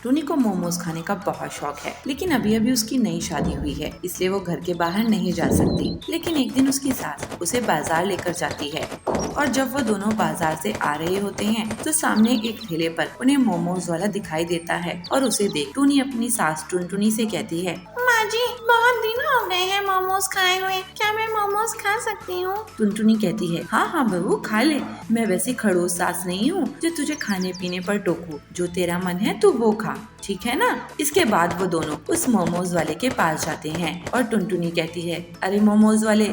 टूनी को मोमोज खाने का बहुत शौक है, लेकिन अभी अभी उसकी नई शादी हुई है, इसलिए वो घर के बाहर नहीं जा सकती। लेकिन एक दिन उसकी सास उसे बाजार लेकर जाती है और जब वो दोनों बाजार से आ रहे होते हैं तो सामने एक ठेले पर उन्हें मोमोज वाला दिखाई देता है और उसे देख टूनी अपनी सास टुनटुनी से कहती है, माँ जी, बहुत दिन हो गए हैं मोमोज खाए हुए, क्या मैं मोमोज खा सकती हूँ? टुनटुनी कहती है, हाँ हाँ बहू खा ले, मैं वैसी खड़ूस सास नहीं हूँ जो तुझे खाने पीने पर टोकू, जो तेरा मन है तू वो खा, ठीक है ना। इसके बाद वो दोनों उस मोमोज वाले के पास जाते हैं और टुनटुनी कहती है, अरे मोमोज वाले,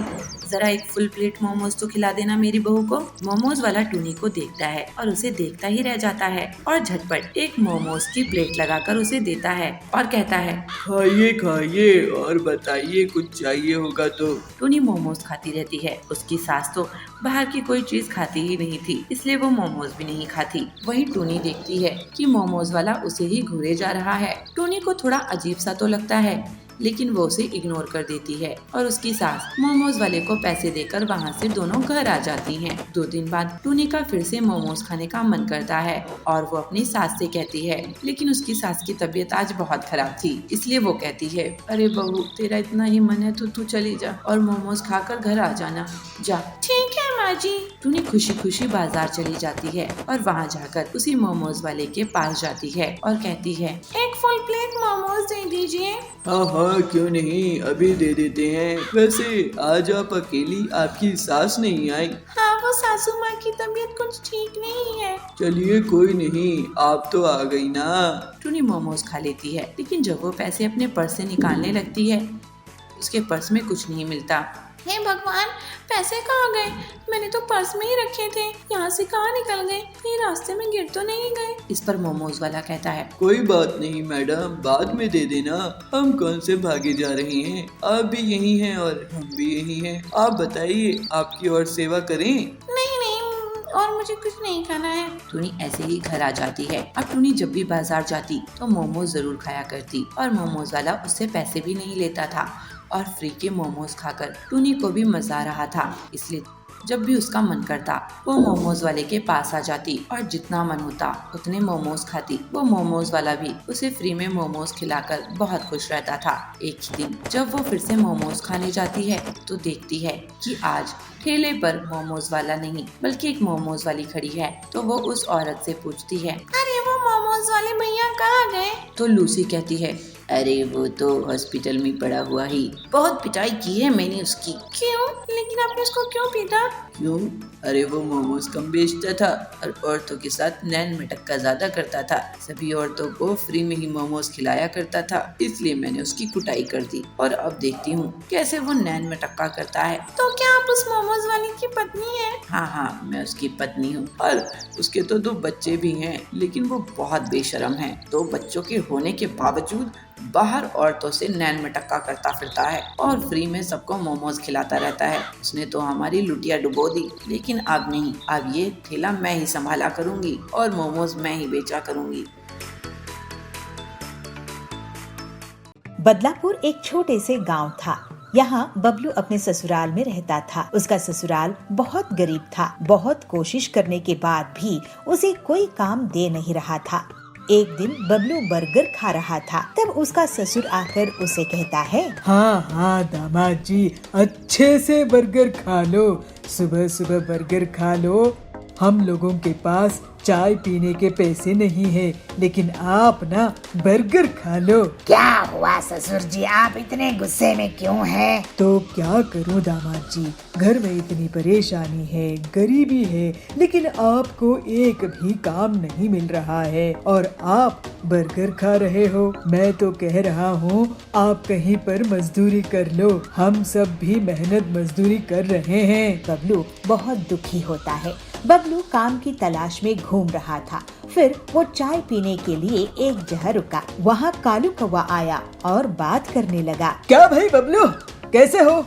जरा एक फुल प्लेट मोमोज तो खिला देना मेरी बहू को। मोमोज वाला टूनी को देखता है और उसे देखता ही रह जाता है और झटपट एक मोमोज की प्लेट लगाकर उसे देता है और कहता है, खाइए खाइए और बताइए कुछ चाहिए होगा तो। टूनी मोमोज खाती रहती है। उसकी सास तो बाहर की कोई चीज खाती ही नहीं थी, इसलिए वो मोमोज भी नहीं खाती। वहीं टूनी देखती है कि मोमोज वाला उसे ही घूरे जा रहा है। टूनी को थोड़ा अजीब सा तो लगता है, लेकिन वो उसे इग्नोर कर देती है और उसकी सास मोमोज वाले को पैसे देकर वहाँ से दोनों घर आ जाती हैं। 2 दिन बाद टूनी का फिर से मोमोज खाने का मन करता है और वो अपनी सास से कहती है, लेकिन उसकी सास की तबीयत आज बहुत खराब थी, इसलिए वो कहती है, अरे बहू तेरा इतना ही मन है तो तू चली जा और मोमोज खाकर घर आ जाना, जा। ठीक है माँ जी। टूनी खुशी खुशी बाजार चली जाती है और वहाँ जाकर उसी मोमोज वाले के पास जाती है और कहती है, एक फुल प्लेट मोमोज दे दीजिए। हाँ हाँ क्यों नहीं, अभी दे देते हैं। वैसे आज आप अकेली, आपकी सास नहीं आई? हाँ, वो सासू माँ की तबीयत कुछ ठीक नहीं है। चलिए कोई नहीं, आप तो आ गई ना। टूनी मोमोज खा लेती है, लेकिन जब वो पैसे अपने पर्स से निकालने लगती है उसके पर्स में कुछ नहीं मिलता। हे भगवान, पैसे कहाँ गए? मैंने तो पर्स में ही रखे थे, यहाँ से कहाँ निकल गए? ये रास्ते में गिर तो नहीं गए? इस पर मोमोज वाला कहता है, कोई बात नहीं मैडम, बाद में दे देना, हम कौन से भागे जा रहे हैं, आप भी यही हैं और हम भी यही हैं। आप बताइए, आपकी और सेवा करें? नहीं नहीं, और मुझे कुछ नहीं खाना है। टूनी ऐसे ही घर आ जाती है। अब टूनी जब भी बाजार जाती तो मोमोज जरूर खाया करती और मोमोज वाला उससे पैसे भी नहीं लेता था और फ्री के मोमोज खाकर टूनी को भी मजा आ रहा था। इसलिए जब भी उसका मन करता वो मोमोज वाले के पास आ जाती और जितना मन होता उतने मोमोज खाती। वो मोमोज वाला भी उसे फ्री में मोमोज खिलाकर बहुत खुश रहता था। एक ही दिन जब वो फिर से मोमोज खाने जाती है तो देखती है कि आज ठेले पर मोमोज वाला नहीं बल्कि एक मोमोज वाली खड़ी है। तो वो उस औरत से पूछती है, अरे वो मोमोज वाले भैया कहाँ गए? तो लूसी कहती है, अरे वो तो हॉस्पिटल में पड़ा हुआ ही, बहुत पिटाई की है मैंने उसकी। क्यों? लेकिन आपने उसको क्यों पीटा? क्यों? अरे वो मोमोज कम बेचता था और औरतों के साथ नैन मटक्का ज्यादा करता था। सभी औरतों को फ्री में ही मोमोज खिलाया करता था, इसलिए मैंने उसकी कुटाई कर दी और अब देखती हूँ कैसे वो नैन मटक्का करता है। तो क्या आप उस मोमोज वाले की पत्नी हैं? हाँ हाँ, मैं उसकी पत्नी हूँ और उसके तो 2 बच्चे भी हैं, लेकिन वो बहुत बेशर्म है। 2 बच्चों के होने के बावजूद बाहर औरतों से नैन मटक्का करता फिरता है और फ्री में सबको मोमोज खिलाता रहता है। उसने तो हमारी लुटिया डुबो दी, लेकिन अब नहीं, अब ये ठेला मैं ही संभाला करूंगी और मोमोज मैं ही बेचा करूंगी। बदलापुर एक छोटे से गांव था। यहाँ बबलू अपने ससुराल में रहता था। उसका ससुराल बहुत गरीब था। बहुत कोशिश करने के बाद भी उसे कोई काम दे नहीं रहा था। एक दिन बबलू बर्गर खा रहा था, तब उसका ससुर आकर उसे कहता है, हाँ हाँ दामाद जी, अच्छे से बर्गर खा लो, सुबह सुबह बर्गर खा लो। हम लोगों के पास चाय पीने के पैसे नहीं है, लेकिन आप ना बर्गर खा लो। क्या हुआ ससुर जी, आप इतने गुस्से में क्यों हैं? तो क्या करूं दामाद जी, घर में इतनी परेशानी है, गरीबी है, लेकिन आपको एक भी काम नहीं मिल रहा है और आप बर्गर खा रहे हो। मैं तो कह रहा हूँ आप कहीं पर मजदूरी कर लो, हम सब भी मेहनत मजदूरी कर रहे हैं। बबलू बहुत दुखी होता है। बबलू काम की तलाश में घूम रहा था। फिर वो चाय पीने के लिए एक जगह रुका। वहाँ कालू कौवा आया और बात करने लगा। क्या भाई बबलू, कैसे हो?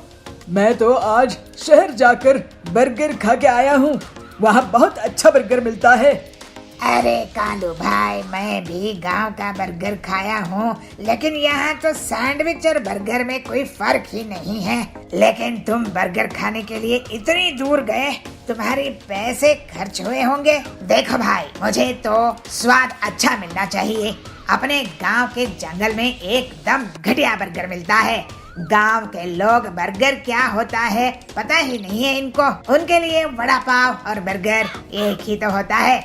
मैं तो आज शहर जाकर बर्गर खा के आया हूँ, वहाँ बहुत अच्छा बर्गर मिलता है। अरे कालू भाई, मैं भी गांव का बर्गर खाया हूँ, लेकिन यहाँ तो सैंडविच और बर्गर में कोई फर्क ही नहीं है। लेकिन तुम बर्गर खाने के लिए इतनी दूर गए, तुम्हारे पैसे खर्च हुए होंगे। देखो भाई, मुझे तो स्वाद अच्छा मिलना चाहिए, अपने गांव के जंगल में एकदम घटिया बर्गर मिलता है। गांव के लोग बर्गर क्या होता है पता ही नहीं है इनको। उनके लिए वड़ा पाव और बर्गर एक ही तो होता है।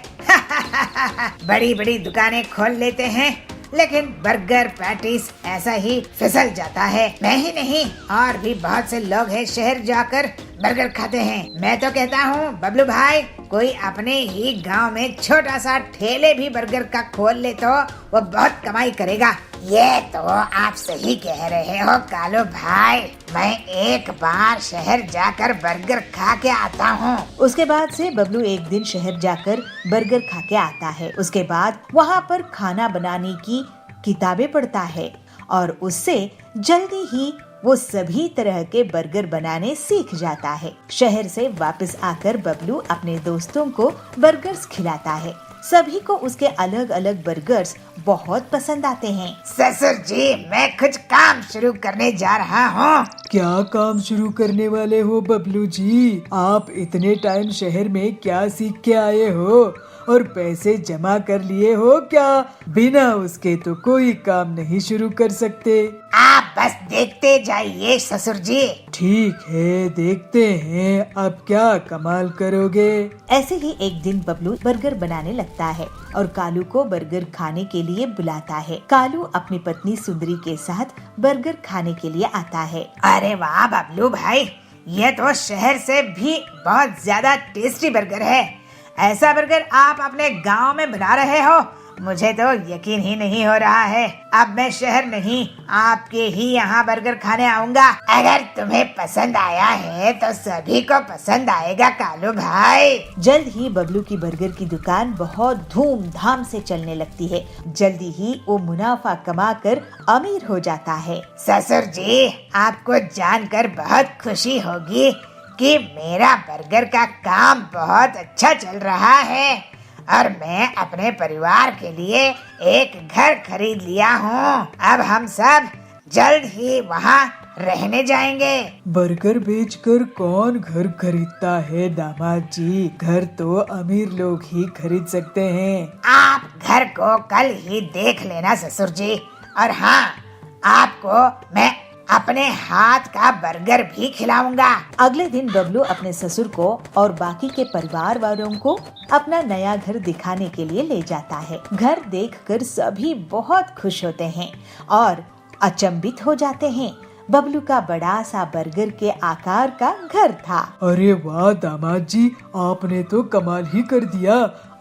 बड़ी बड़ी दुकानें खोल लेते हैं लेकिन बर्गर पैटीज ऐसा ही फिसल जाता है। मैं ही नहीं और भी बहुत से लोग हैं शहर जाकर बर्गर खाते हैं। मैं तो कहता हूँ बबलू भाई कोई अपने ही गांव में छोटा सा ठेले भी बर्गर का खोल ले तो वो बहुत कमाई करेगा। ये तो आप सही कह रहे हो कालू भाई, मैं एक बार शहर जाकर बर्गर खा के आता हूँ। उसके बाद से बबलू एक दिन शहर जाकर बर्गर खा के आता है। उसके बाद वहाँ पर खाना बनाने की किताबें पढ़ता है और उससे जल्दी ही वो सभी तरह के बर्गर बनाने सीख जाता है। शहर से वापस आकर बबलू अपने दोस्तों को बर्गर्स खिलाता है। सभी को उसके अलग अलग बर्गर्स बहुत पसंद आते हैं। ससुर जी मैं कुछ काम शुरू करने जा रहा हूँ। क्या काम शुरू करने वाले हो बबलू जी? आप इतने टाइम शहर में क्या सीख के आए हो और पैसे जमा कर लिए हो क्या? बिना उसके तो कोई काम नहीं शुरू कर सकते। आप बस देखते जाइए ससुर जी। ठीक है देखते हैं अब क्या कमाल करोगे। ऐसे ही एक दिन बबलू बर्गर बनाने लगता है और कालू को बर्गर खाने के लिए बुलाता है। कालू अपनी पत्नी सुंदरी के साथ बर्गर खाने के लिए आता है। अरे वाह बबलू भाई, ये तो शहर से भी बहुत ज्यादा टेस्टी बर्गर है। ऐसा बर्गर आप अपने गांव में बना रहे हो, मुझे तो यकीन ही नहीं हो रहा है। अब मैं शहर नहीं आपके ही यहाँ बर्गर खाने आऊँगा। अगर तुम्हें पसंद आया है तो सभी को पसंद आएगा कालू भाई। जल्द ही बबलू की बर्गर की दुकान बहुत धूमधाम से चलने लगती है। जल्दी ही वो मुनाफा कमाकर अमीर हो जाता है। ससुर जी आपको जानकर बहुत खुशी होगी कि मेरा बर्गर का काम बहुत अच्छा चल रहा है और मैं अपने परिवार के लिए एक घर खरीद लिया हूँ। अब हम सब जल्द ही वहाँ रहने जाएंगे। बर्गर बेचकर कौन घर खरीदता है दामाद जी? घर तो अमीर लोग ही खरीद सकते हैं। आप घर को कल ही देख लेना ससुर जी। और हाँ, आपको मैं अपने हाथ का बर्गर भी खिलाऊंगा। अगले दिन बबलू अपने ससुर को और बाकी के परिवार वालों को अपना नया घर दिखाने के लिए ले जाता है। घर देखकर सभी बहुत खुश होते हैं और अचंभित हो जाते हैं। बबलू का बड़ा सा बर्गर के आकार का घर था। अरे वाह दामाद जी, आपने तो कमाल ही कर दिया।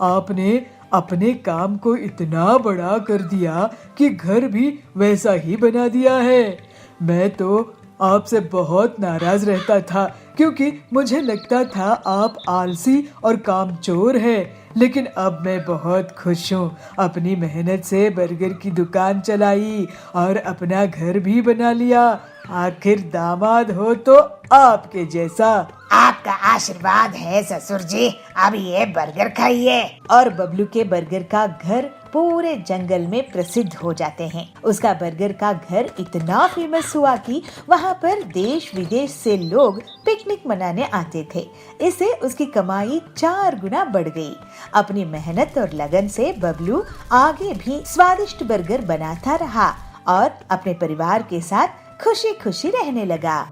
आपने अपने काम को इतना बड़ा कर दिया कि घर भी वैसा ही बना दिया है। मैं तो आपसे बहुत नाराज रहता था क्योंकि मुझे लगता था आप आलसी और कामचोर हैं। लेकिन अब मैं बहुत खुश हूँ। अपनी मेहनत से बर्गर की दुकान चलाई और अपना घर भी बना लिया। आखिर दामाद हो तो आपके जैसा। आपका आशीर्वाद है ससुर जी। अब ये बर्गर खाइए। और बबलू के बर्गर का घर पूरे जंगल में प्रसिद्ध हो जाते हैं। उसका बर्गर का घर इतना फेमस हुआ कि वहाँ पर देश विदेश से लोग पिकनिक मनाने आते थे। इससे उसकी कमाई 4 गुना बढ़ गई। अपनी मेहनत और लगन से बबलू आगे भी स्वादिष्ट बर्गर बनाता रहा और अपने परिवार के साथ खुशी खुशी रहने लगा।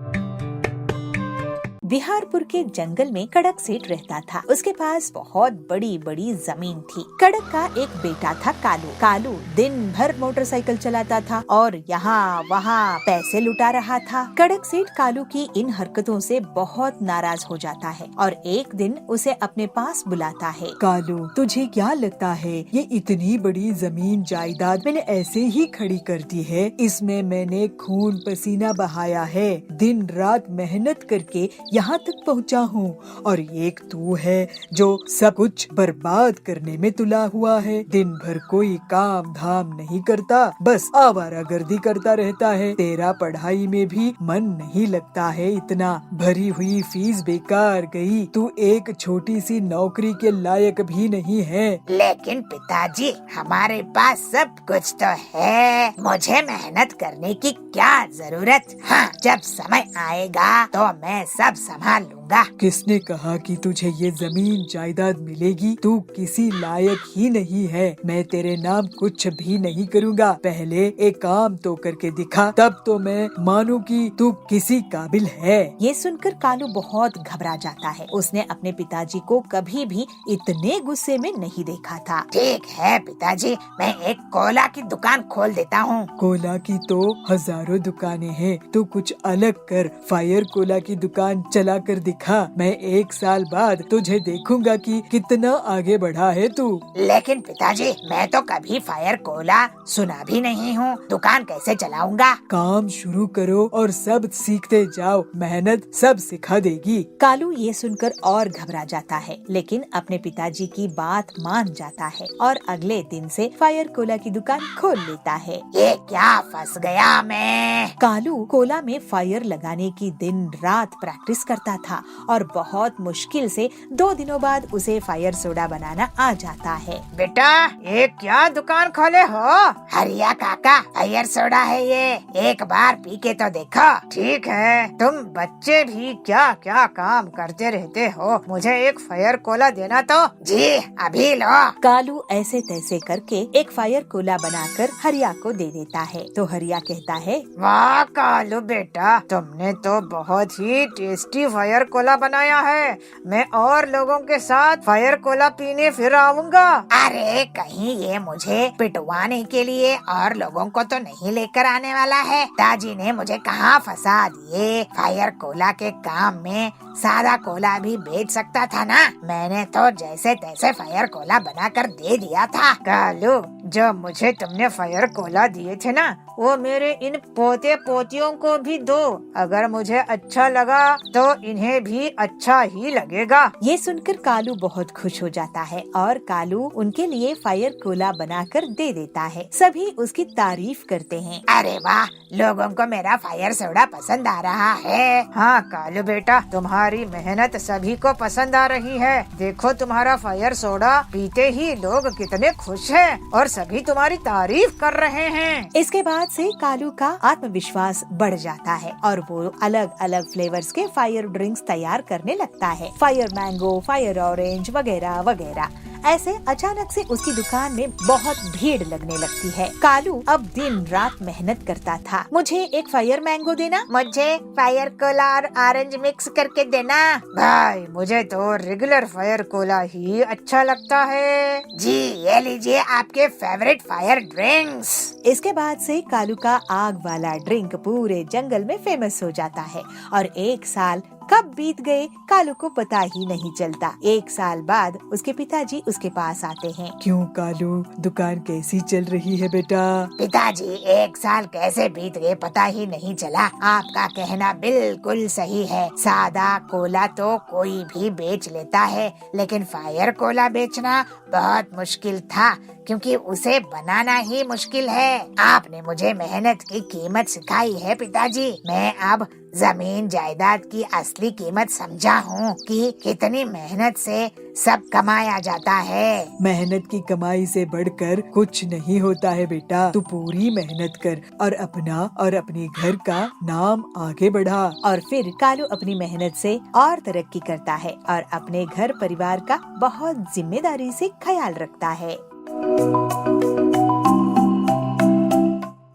बिहारपुर के जंगल में कड़क सेठ रहता था। उसके पास बहुत बड़ी बड़ी जमीन थी। कड़क का एक बेटा था कालू। कालू दिन भर मोटरसाइकिल चलाता था और यहाँ वहाँ पैसे लुटा रहा था। कड़क सेठ कालू की इन हरकतों से बहुत नाराज हो जाता है और एक दिन उसे अपने पास बुलाता है। कालू, तुझे क्या लगता है ये इतनी बड़ी जमीन जायदाद मैंने ऐसे ही खड़ी कर दी है? इसमें मैंने खून पसीना बहाया है, दिन रात मेहनत करके यहाँ तक पहुँचा हूँ और एक तू है जो सब कुछ बर्बाद करने में तुला हुआ है। दिन भर कोई काम धाम नहीं करता, बस आवारागर्दी करता रहता है। तेरा पढ़ाई में भी मन नहीं लगता है। इतना भरी हुई फीस बेकार गई। तू एक छोटी सी नौकरी के लायक भी नहीं है। लेकिन पिताजी हमारे पास सब कुछ तो है, मुझे मेहनत करने की क्या जरूरत? हाँ, जब समय आएगा तो मैं सब संभाल लूंगा। रहूंगा। किसने कहा कि तुझे ये जमीन जायदाद मिलेगी? तू किसी लायक ही नहीं है। मैं तेरे नाम कुछ भी नहीं करूँगा। पहले एक काम तो करके दिखा, तब तो मैं मानूं कि तू किसी काबिल है। ये सुनकर कालू बहुत घबरा जाता है। उसने अपने पिताजी को कभी भी इतने गुस्से में नहीं देखा था। ठीक है पिताजी, मैं एक कोला की दुकान खोल देता हूँ। कोला की तो हजारों दुकानें हैं, तू कुछ अलग कर। फायर कोला की दुकान चला कर दिखा। मैं 1 साल बाद तुझे देखूंगा कि कितना आगे बढ़ा है तू। लेकिन पिताजी, मैं तो कभी फायर कोला सुना भी नहीं हूँ, दुकान कैसे चलाऊंगा? काम शुरू करो और सब सीखते जाओ, मेहनत सब सिखा देगी। कालू ये सुनकर और घबरा जाता है, लेकिन अपने पिताजी की बात मान जाता है और अगले दिन से फायर कोला की दुकान खोल लेता है। ये क्या फंस गया मैं। कालू कोला में फायर लगाने की दिन रात प्रैक्टिस करता था और बहुत मुश्किल से 2 दिनों बाद उसे फायर सोडा बनाना आ जाता है। बेटा, ये क्या दुकान खोले हो? हरिया काका, फायर सोडा है ये, एक बार पी के तो देखो। ठीक है, तुम बच्चे भी क्या क्या काम करते रहते हो, मुझे एक फायर कोला देना तो। जी अभी लो। कालू ऐसे तैसे करके एक फायर कोला बनाकर हरिया को दे देता है। तो हरिया कहता है, वाह कालू बेटा, तुमने तो बहुत ही टेस्टी फायर कोला बनाया है। मैं और लोगों के साथ फायर कोला पीने फिर आऊंगा। अरे कहीं ये मुझे पिटवाने के लिए और लोगों को तो नहीं लेकर आने वाला है। दादी ने मुझे कहाँ फंसा दिए। फायर कोला के काम में सादा कोला भी बेच सकता था ना। मैंने तो जैसे तैसे फायर कोला बनाकर दे दिया था। कालू, जो मुझे तुमने फायर कोला दिए थे ना, वो मेरे इन पोते पोतियों को भी दो। अगर मुझे अच्छा लगा तो इन्हें भी अच्छा ही लगेगा। ये सुनकर कालू बहुत खुश हो जाता है और कालू उनके लिए फायर कोला बनाकर दे देता है। सभी उसकी तारीफ करते हैं। अरे वाह, लोगों को मेरा फायर सोडा पसंद आ रहा है। हाँ कालू बेटा, तुम्हारी मेहनत सभी को पसंद आ रही है। देखो तुम्हारा फायर सोडा पीते ही लोग कितने खुश हैं और सभी तुम्हारी तारीफ कर रहे हैं। इसके बाद से कालू का आत्मविश्वास बढ़ जाता है और वो अलग अलग फ्लेवर्स के फायर ड्रिंक्स तैयार करने लगता है। फायर मैंगो, फायर ऑरेंज वगैरह वगैरह। ऐसे अचानक से उसकी दुकान में बहुत भीड़ लगने लगती है। कालू अब दिन रात मेहनत करता था। मुझे एक फायर मैंगो देना। मुझे फायर कोला और ऑरेंज मिक्स करके देना। भाई, मुझे तो रेगुलर फायर कोला ही अच्छा लगता है। जी ये लीजिए आपके फेवरेट फायर ड्रिंक्स। इसके बाद से कालू का आग वाला ड्रिंक पूरे जंगल में फेमस हो जाता है और 1 साल कब बीत गए कालू को पता ही नहीं चलता। 1 साल बाद उसके पिताजी उसके पास आते हैं। क्यों कालू, दुकान कैसी चल रही है बेटा? पिताजी, 1 साल कैसे बीत गए पता ही नहीं चला। आपका कहना बिल्कुल सही है। सादा कोला तो कोई भी बेच लेता है, लेकिन फायर कोला बेचना बहुत मुश्किल था, क्योंकि उसे बनाना ही मुश्किल है। आपने मुझे मेहनत की कीमत सिखाई है पिताजी। मैं अब जमीन जायदाद की असली कीमत समझा हूँ कि कितनी मेहनत से सब कमाया जाता है। मेहनत की कमाई से बढ़कर कुछ नहीं होता है बेटा। तू पूरी मेहनत कर और अपना और अपने घर का नाम आगे बढ़ा। और फिर कालू अपनी मेहनत से और तरक्की करता है और अपने घर परिवार का बहुत जिम्मेदारी से ख्याल रखता है।